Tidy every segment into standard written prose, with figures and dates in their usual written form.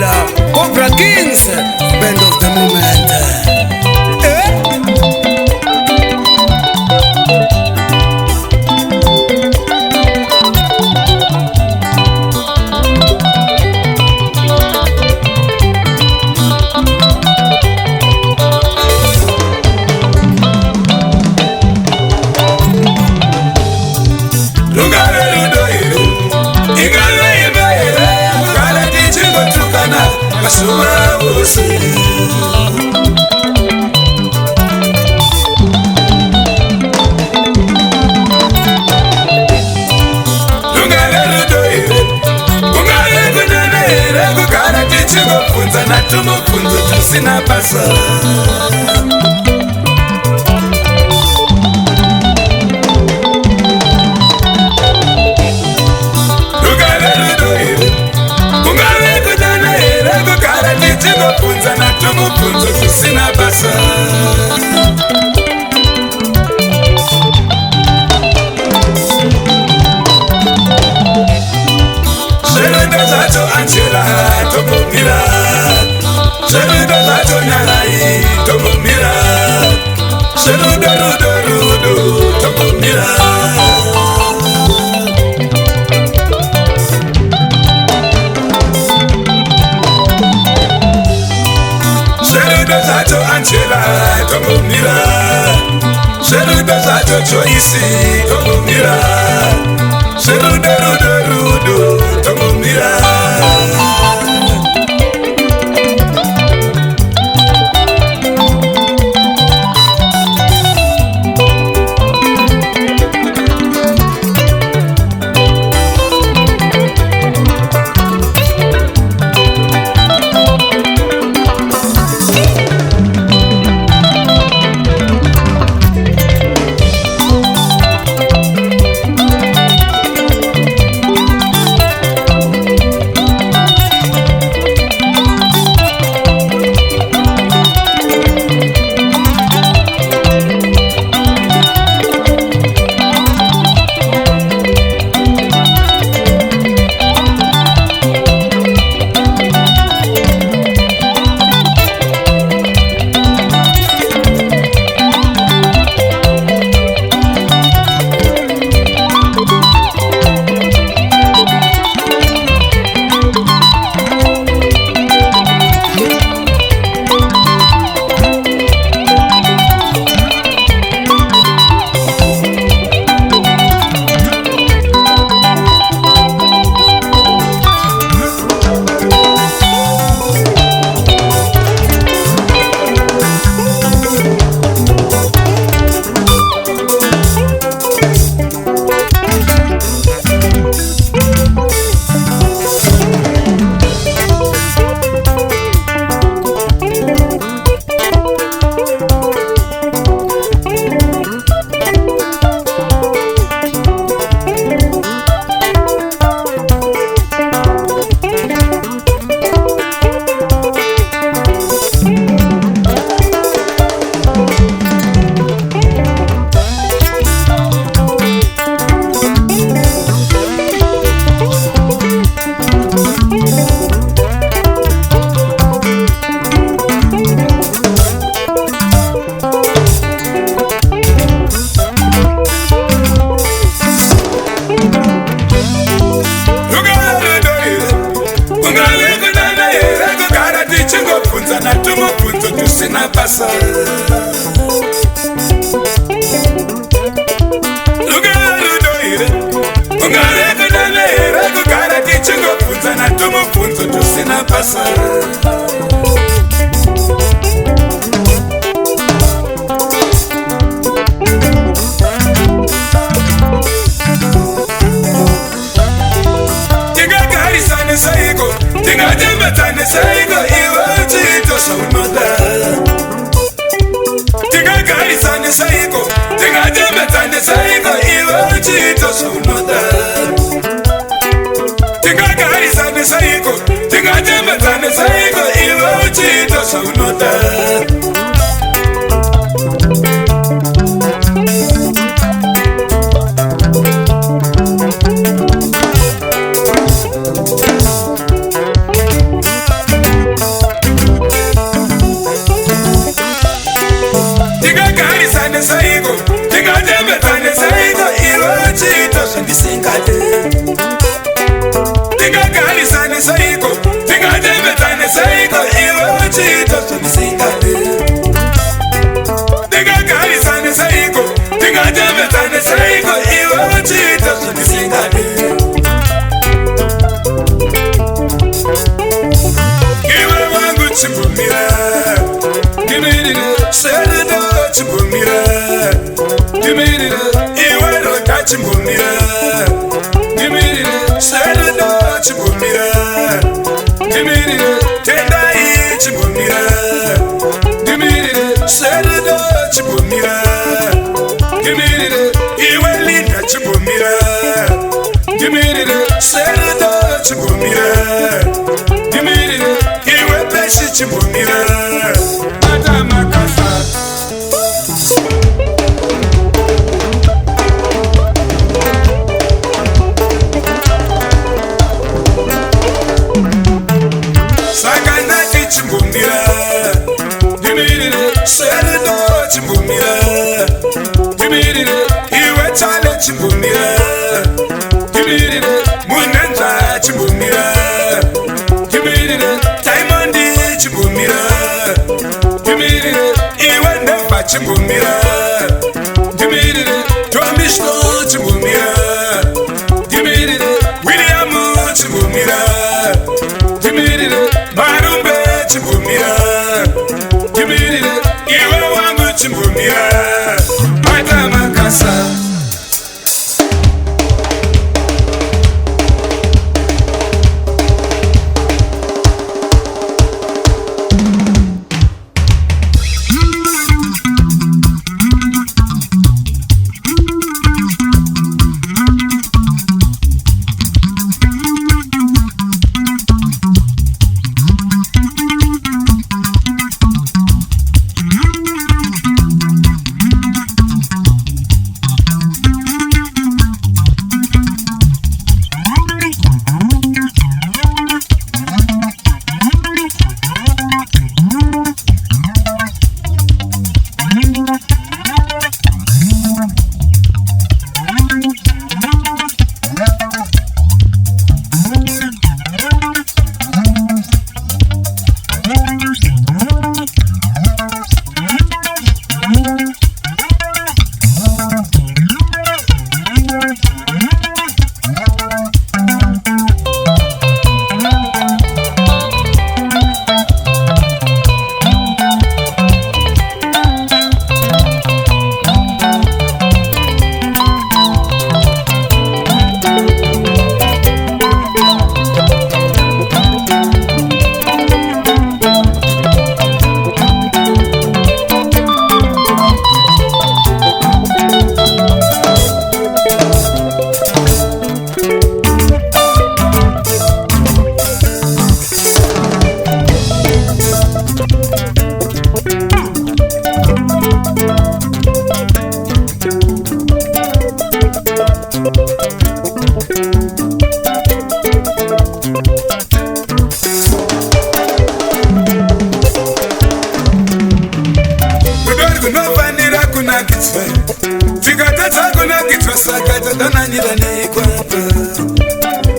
Mandela, Cobra Kings, band of the moment. Tumufunzo tusina pasa Lugale ludoire Ungale kudana ere Kukara titigo funza na tumufunzo tusina pasa Sheruda zato Angela Topumira Sheruda zato Nyalai Topumira Sheruda rudo Topumira Sheruda zato Angela Topumira Sheruda zato Joyce Topumira Sheruda rudo Topumira tikagarisane saiko tikatembedzane saiko iwe uchiita zvandisingade tikagarisane saiko tikatembedzane saiko iwe uchiita zvandisingade tikagarisane saiko tikatembedzane saiko iwe uchiita zvandisingade iwe wangu chimbumira ndimirire serudo chimbumira ndimirire iwe roda chimbumira ndimirire serudo chimbumira ndimirire tendai chimbumira ndimirire serudo chimbumira ndimirire iwe linda chimbumira ndimirire serudo chimbumira ndimirire iwe peshi chimbumira atamakasa saka ndati chimbumira ndimirire serudo chimbumira ndimirire iwe tale chimbumira ndimirire munenza chimbumira ndimirire taimondi chimbumira ndimirire iwe ndefa chimbumira ndimirire tomishto chimbumira ndimirire williamu chimbumira ndimirire marumbe chimbumira ndimirire iwe wangu chimbumira matamakasa tikatadza kunakitswa saka tadananira neikwapa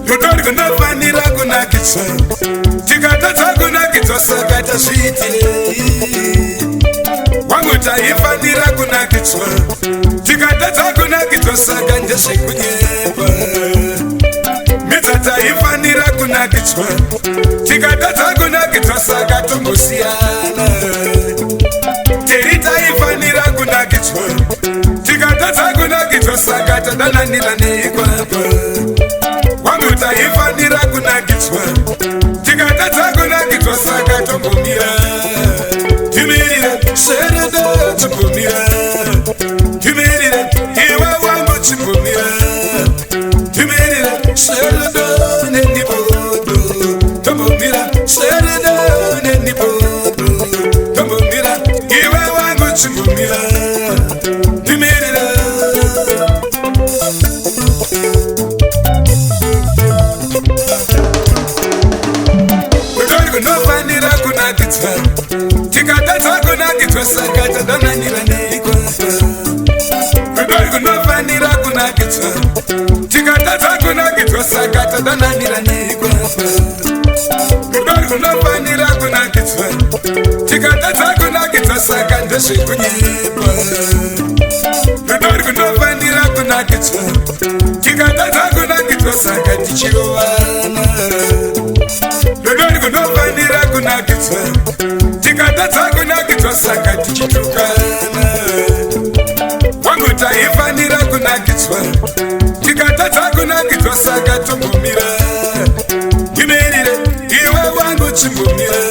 rudori kunofanira kunakitswa tikatadza kunakitswa saka tazviitirei wangu taifanira kunakitswa tikatadza kunakitswa saka ndezvekunyepa midza taifanira kunakitswa tikatadza kunakitswa saka tombosiyana teri taifanira kunakitswa tikatadza kunakitswa saka tadananira neikwapa wangu taifanira kunakitswa tikatadza kunakitswa saka tombomira timirire seredo tombomira timirire iwe wangu chimbomira timirire seredo nendibodo tombomira seredo nendibodo tombomira iwe wangu chimbomira timirire kunofanira kunakitswa tikatadza kunakitswa saka tadananira kunakidzwa, tikatadza kunakidzwa saka tadananira nekwapa. Rudo runofanira kunakidzwa, tikatadza kunakidzwa saka ndezvekunyepa. Rudo runofanira kunakidzwa, tikatadza kunakidzwa saka tichirovana. Rudo runofanira kunakidzwa, tikatadza kunakidzwa saka tichitukana. Wangu taifanira kunakidzwa, tikatadza kunakidzwa saka tombomira. Imerire iwe wangu chimbomira.